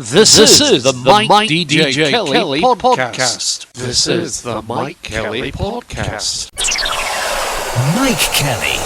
This is the MikeDJKelly Podcast. This is the Mike Kelly Podcast. Mike Kelly.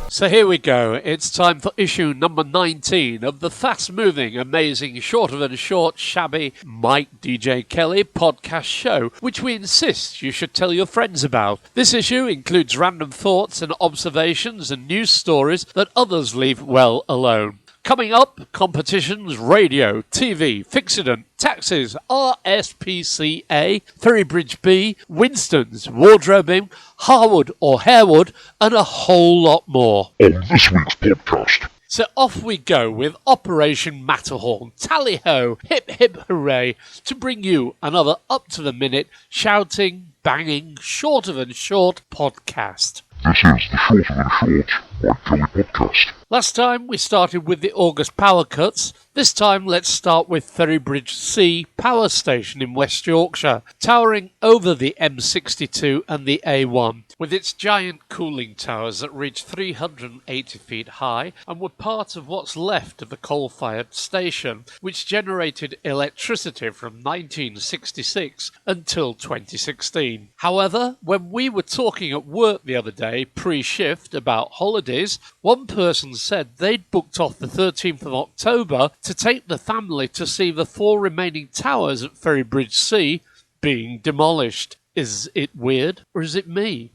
So here we go. It's time for issue number 19 of the fast-moving, amazing, shorter than short, shabby Mike DJ Kelly podcast show, which we insist you should tell your friends about. This issue includes random thoughts and observations and news stories that others leave well alone. Coming up, competitions, radio, TV, Fixident, taxes, RSPCA, Ferrybridge B, Winstons, wardrobing, Harwood or Harewood, and a whole lot more. On this week's podcast. So off we go with Operation Matterhorn, tally-ho, hip hip hooray, to bring you another up-to-the-minute, shouting, banging, shorter than short podcast. This is the Shorter Than Short Mike Kelly Podcast. Last time we started with the August power cuts. This time let's start with Ferrybridge C power station in West Yorkshire, towering over the M62 and the A1, with its giant cooling towers that reach 380 feet high and were part of what's left of the coal-fired station, which generated electricity from 1966 until 2016. However, when we were talking at work the other day, pre-shift, about holidays, one person said they'd booked off the 13th of October to take the family to see the 4 remaining towers at Ferrybridge C being demolished. Is it weird, or is it me?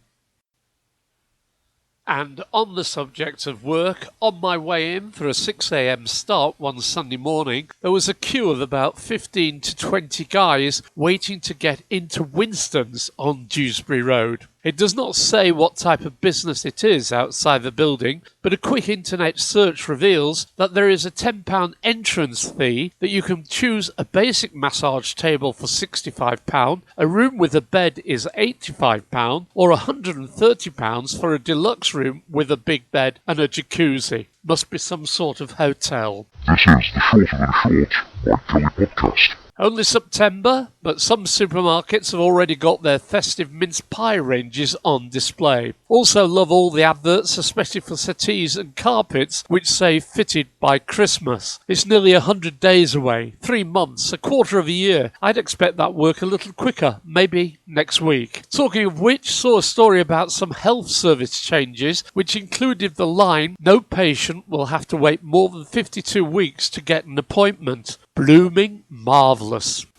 And on the subject of work, on my way in for a 6 a.m. start one Sunday morning, there was a queue of about 15 to 20 guys waiting to get into Winstons on Dewsbury Road. It does not say what type of business it is outside the building, but a quick internet search reveals that there is a £10 entrance fee, that you can choose a basic massage table for £65, a room with a bed is £85, or £130 for a deluxe room with a big bed and a jacuzzi. Must be some sort of hotel. This is the Shorter Than Short Mike Kelly Podcast. Only September, but some supermarkets have already got their festive mince pie ranges on display. Also love all the adverts, especially for settees and carpets, which say fitted by Christmas. It's nearly 100 days away, 3 months, a quarter of a year. I'd expect that work a little quicker, maybe next week. Talking of which, saw a story about some health service changes, which included the line, no patient will have to wait more than 52 weeks to get an appointment. Blooming marvellous.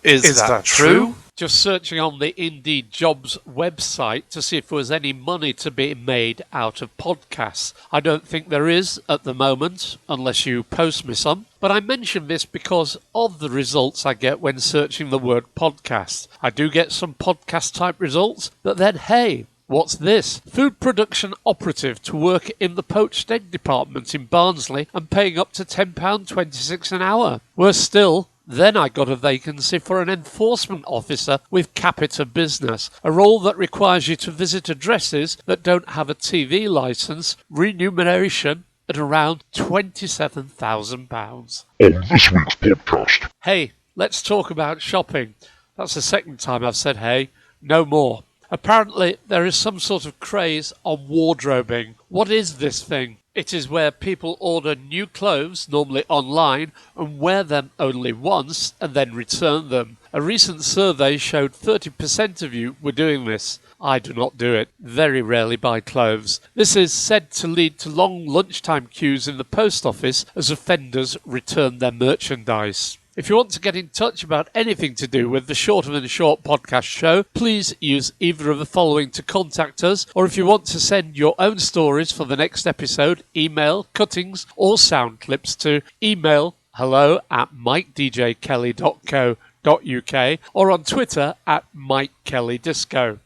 Is that true? Just searching on the Indeed Jobs website to see if there was any money to be made out of podcasts. I don't think there is at the moment, unless you post me some. But I mention this because of the results I get when searching the word podcast. I do get some podcast type results, but then hey, what's this? Food production operative to work in the poached egg department in Barnsley and paying up to £10.26 an hour. Worse still, then I got a vacancy for an enforcement officer with Capita Business, a role that requires you to visit addresses that don't have a TV licence, remuneration at around £27,000. On this week's podcast. Hey, let's talk about shopping. That's the second time I've said hey, no more. Apparently, there is some sort of craze on wardrobing. What is this thing? It is where people order new clothes, normally online, and wear them only once and then return them. A recent survey showed 30% of you were doing this. I do not do it. Very rarely buy clothes. This is said to lead to long lunchtime queues in the post office as offenders return their merchandise. If you want to get in touch about anything to do with the Shorter Than Short podcast show, please use either of the following to contact us, or if you want to send your own stories for the next episode, email, cuttings, or sound clips to email hello@MikeDJKelly.co.uk or on Twitter @MikeKellyDisco.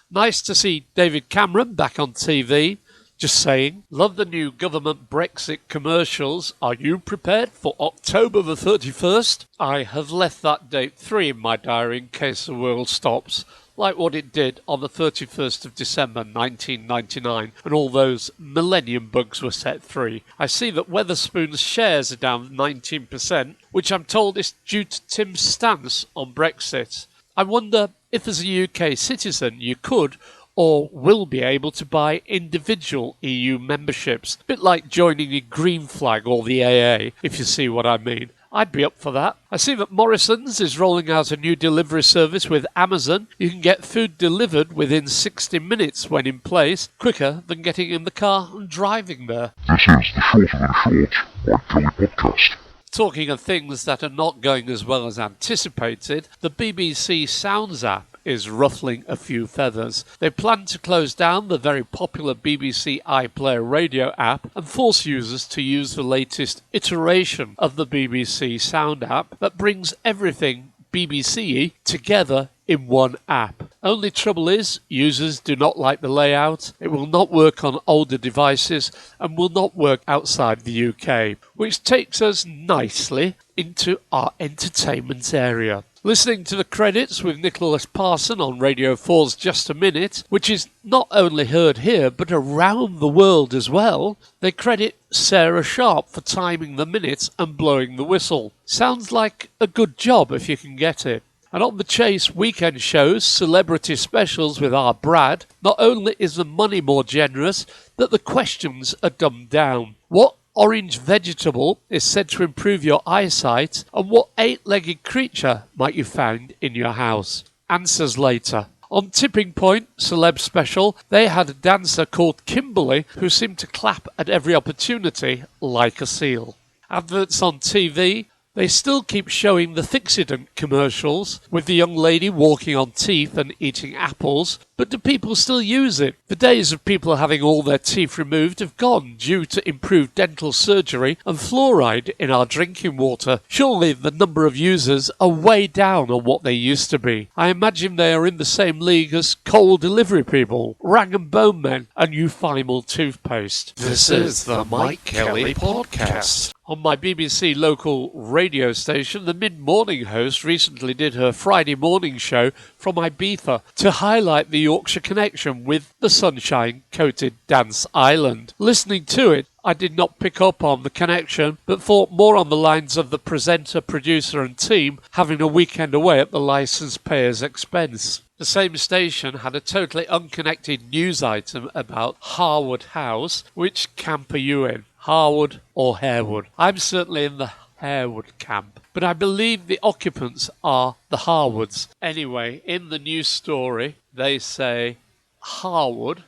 Nice to see David Cameron back on TV. Just saying. Love the new government Brexit commercials. Are you prepared for October the 31st? I have left that date 3 in my diary in case the world stops, like what it did on the 31st of December 1999, and all those millennium bugs were set free. I see that Wetherspoon's shares are down 19%, which I'm told is due to Tim's stance on Brexit. I wonder if as a UK citizen you could, or will be able to buy individual EU memberships, a bit like joining a Green Flag or the AA, if you see what I mean. I'd be up for that. I see that Morrison's is rolling out a new delivery service with Amazon. You can get food delivered within 60 minutes when in place, quicker than getting in the car and driving there. This is the Shorter Than Short MikeKelly Podcast. Talking of things that are not going as well as anticipated, the BBC Sounds app is ruffling a few feathers. They plan to close down the very popular BBC iPlayer radio app and force users to use the latest iteration of the BBC Sound app that brings everything BBC together in one app. Only trouble is, users do not like the layout, it will not work on older devices and will not work outside the UK, which takes us nicely into our entertainment area. Listening to the credits with Nicholas Parson on Radio 4's Just a Minute, which is not only heard here but around the world as well, they credit Sarah Sharp for timing the minutes and blowing the whistle. Sounds like a good job if you can get it. And on the Chase weekend shows, celebrity specials with our Brad, not only is the money more generous, but the questions are dumbed down. What orange vegetable is said to improve your eyesight, and what 8-legged creature might you find in your house? Answers later. On Tipping Point, celeb special, they had a dancer called Kimberly who seemed to clap at every opportunity like a seal. Adverts on TV, they still keep showing the Fixident commercials with the young lady walking on teeth and eating apples, but do people still use it? The days of people having all their teeth removed have gone due to improved dental surgery and fluoride in our drinking water. Surely the number of users are way down on what they used to be. I imagine they are in the same league as coal delivery people, rag and bone men, and euphymal toothpaste. This is the Mike Kelly Podcast. On my BBC local radio station, the mid-morning host recently did her Friday morning show from Ibiza to highlight the Yorkshire connection with the sunshine-coated Dance Island. Listening to it, I did not pick up on the connection, but thought more on the lines of the presenter, producer and team having a weekend away at the licence payer's expense. The same station had a totally unconnected news item about Harwood House. Which camp are you in? Harwood or Harewood? I'm certainly in the Harewood camp, but I believe the occupants are the Harwoods. Anyway, in the news story, they say Harwood.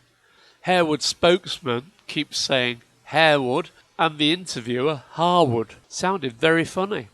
Harewood spokesman keeps saying Harewood, and the interviewer Harwood. Sounded very funny.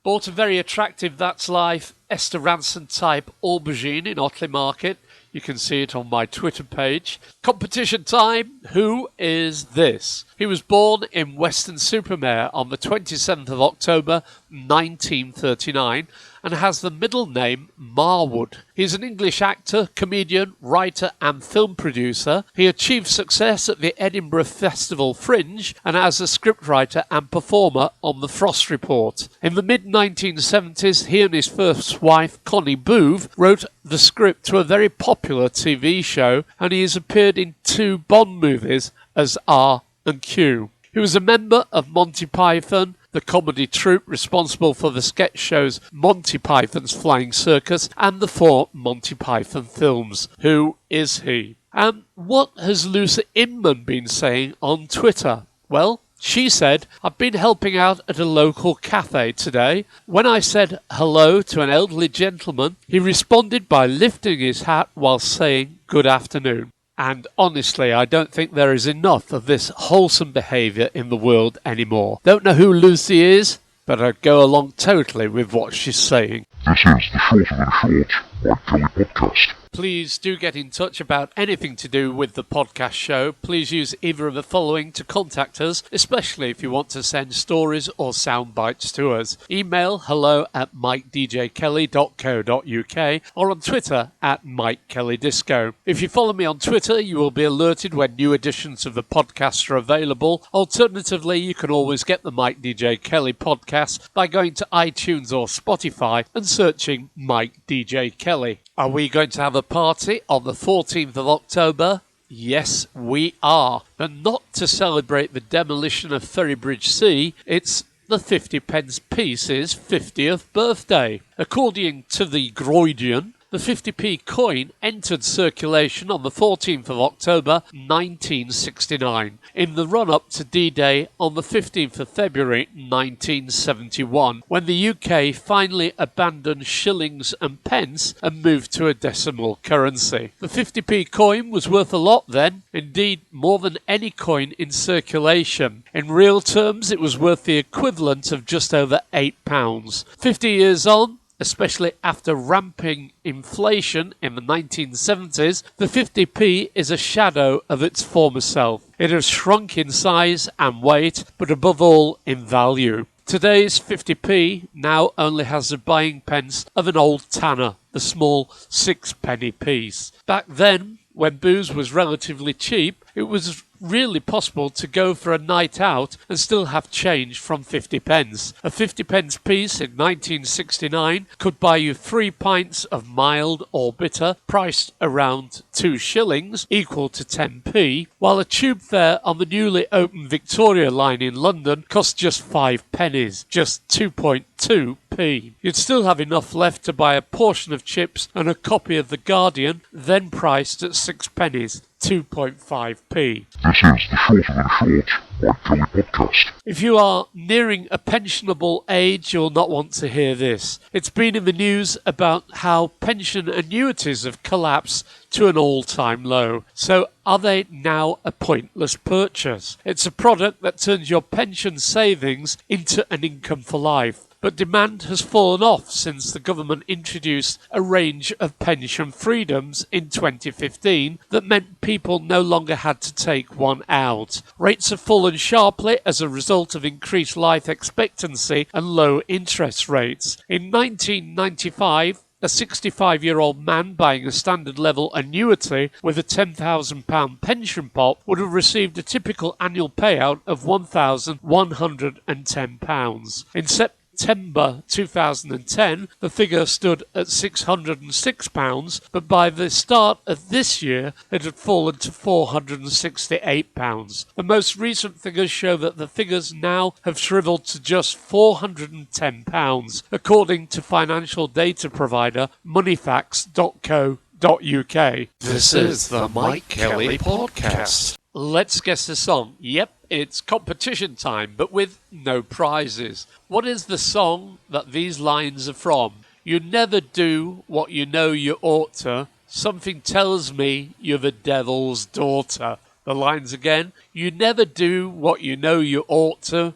Bought a very attractive That's Life Esther Ranson type aubergine in Otley Market. You can see it on my Twitter page. Competition time. Who is this? He was born in Weston-super-Mare on the 27th of October 1939 and has the middle name Marwood. He's an English actor, comedian, writer and film producer. He achieved success at the Edinburgh Festival Fringe and as a scriptwriter and performer on The Frost Report. In the mid-1970s, he and his first wife, Connie Booth, wrote the script to a very popular TV show, and he has appeared in 2 Bond movies as R and Q. He was a member of Monty Python, the comedy troupe responsible for the sketch shows Monty Python's Flying Circus and the 4 Monty Python films. Who is he? And what has Lucy Inman been saying on Twitter? Well, she said, I've been helping out at a local cafe today. When I said hello to an elderly gentleman, he responded by lifting his hat while saying good afternoon. And honestly, I don't think there is enough of this wholesome behaviour in the world anymore. Don't know who Lucy is, but I go along totally with what she's saying. This is the Shorter Than Short MikeKelly Podcast. Please do get in touch about anything to do with the podcast show. Please use either of the following to contact us, especially if you want to send stories or sound bites to us. Email hello@MikeDJKelly.co.uk or on Twitter @MikeKellyDisco. If you follow me on Twitter, you will be alerted when new editions of the podcast are available. Alternatively, you can always get the Mike DJ Kelly Podcast by going to iTunes or Spotify and searching Mike DJ Kelly. Are we going to have a party on the 14th of October? Yes, we are. But not to celebrate the demolition of Ferrybridge C, it's the 50 pence piece's 50th birthday. According to the Groydian, The 50p coin entered circulation on the 14th of October 1969, in the run-up to D-Day on the 15th of February 1971, when the UK finally abandoned shillings and pence and moved to a decimal currency. The 50p coin was worth a lot then, indeed more than any coin in circulation. In real terms, it was worth the equivalent of just over £8. 50 years on, especially after ramping inflation in the 1970s, the 50p is a shadow of its former self. It has shrunk in size and weight, but above all in value. Today's 50p now only has the buying pence of an old tanner, the small 6-penny piece. Back then, when booze was relatively cheap, it was really possible to go for a night out and still have change from 50 pence. A 50 pence piece in 1969 could buy you 3 pints of mild or bitter, priced around 2 shillings, equal to 10p, while a tube fare on the newly opened Victoria line in London cost just 5 pennies, just 2.2p. You'd still have enough left to buy a portion of chips and a copy of The Guardian, then priced at 6 pennies, 2.5p. This is the Shorter Than Short Mike Kelly Podcast. If you are nearing a pensionable age, you'll not want to hear this. It's been in the news about how pension annuities have collapsed to an all-time low. So are they now a pointless purchase? It's a product that turns your pension savings into an income for life. But demand has fallen off since the government introduced a range of pension freedoms in 2015 that meant people no longer had to take one out. Rates have fallen sharply as a result of increased life expectancy and low interest rates. In 1995, a 65-year-old man buying a standard level annuity with a £10,000 pension pot would have received a typical annual payout of £1,110. In September 2010, the figure stood at £606, but by the start of this year, it had fallen to £468. The most recent figures show that the figures now have shriveled to just £410, according to financial data provider moneyfacts.co.uk. This is the Mike Kelly Podcast. Let's guess the song. Yep, it's competition time, but with no prizes. What is the song that these lines are from? You never do what you know you ought to. Something tells me you're the devil's daughter. The lines again. You never do what you know you ought to.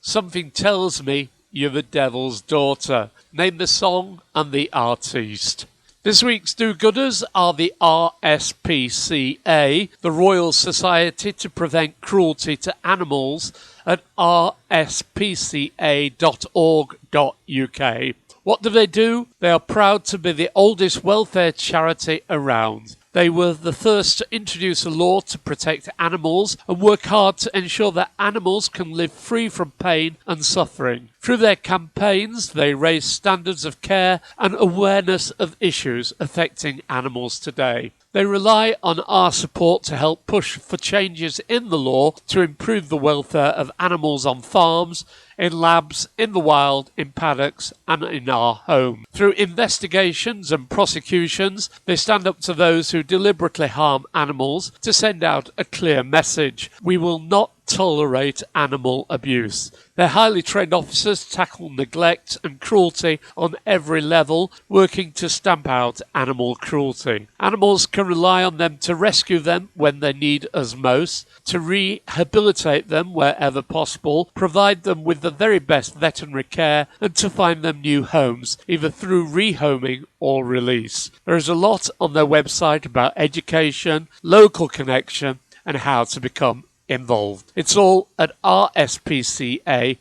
Something tells me you're the devil's daughter. Name the song and the artiste. This week's do-gooders are the RSPCA, the Royal Society to Prevent Cruelty to Animals, at rspca.org.uk. What do? They are proud to be the oldest welfare charity around. They were the first to introduce a law to protect animals and work hard to ensure that animals can live free from pain and suffering. Through their campaigns, they raise standards of care and awareness of issues affecting animals today. They rely on our support to help push for changes in the law to improve the welfare of animals on farms, in labs, in the wild, in paddocks and in our home. Through investigations and prosecutions, they stand up to those who deliberately harm animals to send out a clear message. We will not tolerate animal abuse. Their highly trained officers tackle neglect and cruelty on every level, working to stamp out animal cruelty. Animals can rely on them to rescue them when they need us most, to rehabilitate them wherever possible, provide them with the very best veterinary care, and to find them new homes, either through rehoming or release. There is a lot on their website about education, local connection, and how to become involved. It's all at rspca.org.uk.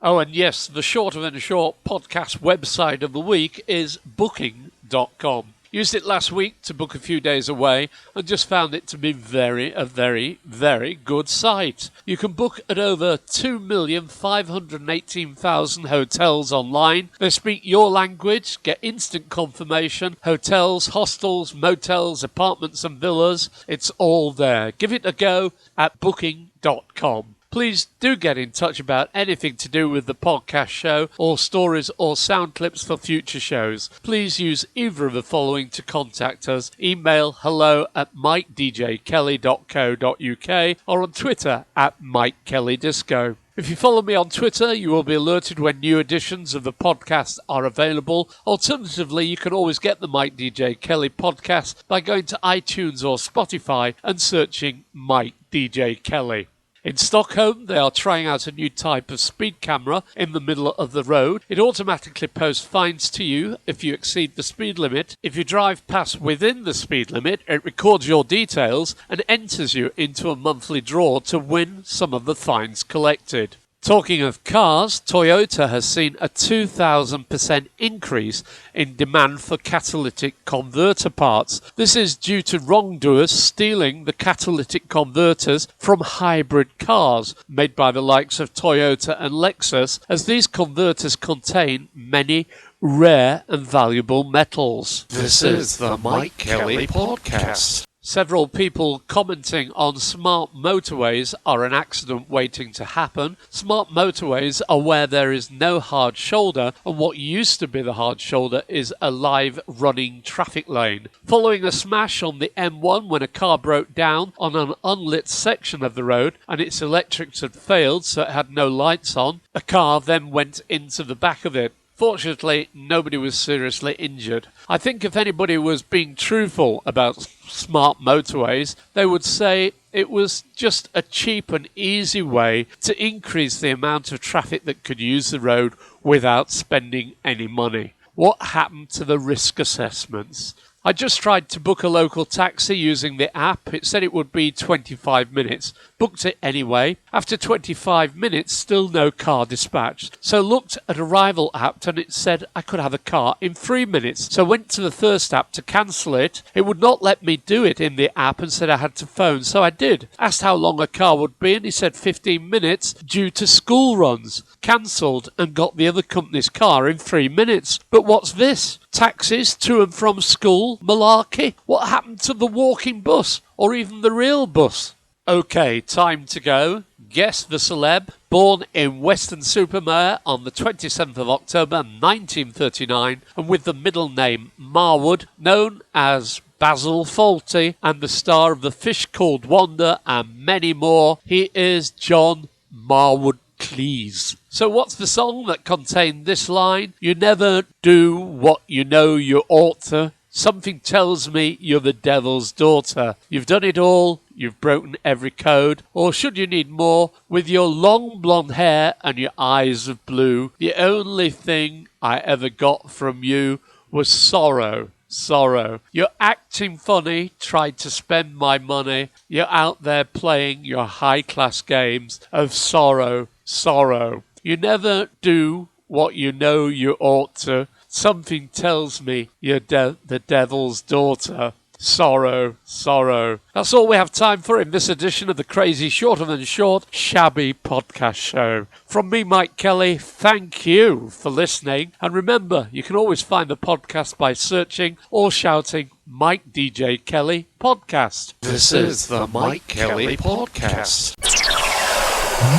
Oh, and yes, the Shorter Than Short podcast website of the week is booking.com. Used it last week to book a few days away and just found it to be a very good site. You can book at over 2,518,000 hotels online. They speak your language, get instant confirmation, hotels, hostels, motels, apartments and villas. It's all there. Give it a go at booking.com. Please do get in touch about anything to do with the podcast show or stories or sound clips for future shows. Please use either of the following to contact us. Email hello@MikeDJKelly.co.uk or on Twitter @MikeKellyDisco. If you follow me on Twitter, you will be alerted when new editions of the podcast are available. Alternatively, you can always get the Mike DJ Kelly podcast by going to iTunes or Spotify and searching Mike DJ Kelly. In Stockholm, they are trying out a new type of speed camera in the middle of the road. It automatically posts fines to you if you exceed the speed limit. If you drive past within the speed limit, it records your details and enters you into a monthly draw to win some of the fines collected. Talking of cars, Toyota has seen a 2,000% increase in demand for catalytic converter parts. This is due to wrongdoers stealing the catalytic converters from hybrid cars made by the likes of Toyota and Lexus, as these converters contain many rare and valuable metals. This is the Mike Kelly Podcast. Several people commenting on smart motorways are an accident waiting to happen. Smart motorways are where there is no hard shoulder, and what used to be the hard shoulder is a live running traffic lane. Following a smash on the M1 when a car broke down on an unlit section of the road and its electrics had failed so it had no lights on, a car then went into the back of it. Fortunately, nobody was seriously injured. I think if anybody was being truthful about smart motorways, they would say it was just a cheap and easy way to increase the amount of traffic that could use the road without spending any money. What happened to the risk assessments? I just tried to book a local taxi using the app. It said it would be 25 minutes. Booked it anyway. After 25 minutes, still no car dispatched. So looked at Arrival app and it said I could have a car in 3 minutes. So went to the first app to cancel it. It would not let me do it in the app and said I had to phone. So I did. Asked how long a car would be and he said 15 minutes due to school runs. Cancelled and got the other company's car in 3 minutes. But what's this? Taxis to and from school? Malarkey? What happened to the walking bus? Or even the real bus? Okay, time to go. Guess the celeb. Born in Weston-super-Mare on the 27th of October 1939 and with the middle name Marwood, known as Basil Fawlty and the star of The Fish Called Wanda and many more, he is John Marwood Cleese. So what's the song that contained this line? You never do what you know you ought to. Something tells me you're the devil's daughter. You've done it all. You've broken every code. Or should you need more? With your long blonde hair and your eyes of blue, the only thing I ever got from you was sorrow. Sorrow. You're acting funny, tried to spend my money. You're out there playing your high-class games of sorrow. Sorrow. You never do what you know you ought to. Something tells me you're the devil's daughter. Sorrow, sorrow. That's all we have time for in this edition of the crazy, shorter than short, shabby podcast show. From me, Mike Kelly, thank you for listening. And remember, you can always find the podcast by searching or shouting Mike DJ Kelly Podcast. This is the Mike Kelly Podcast.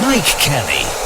Mike Kelly.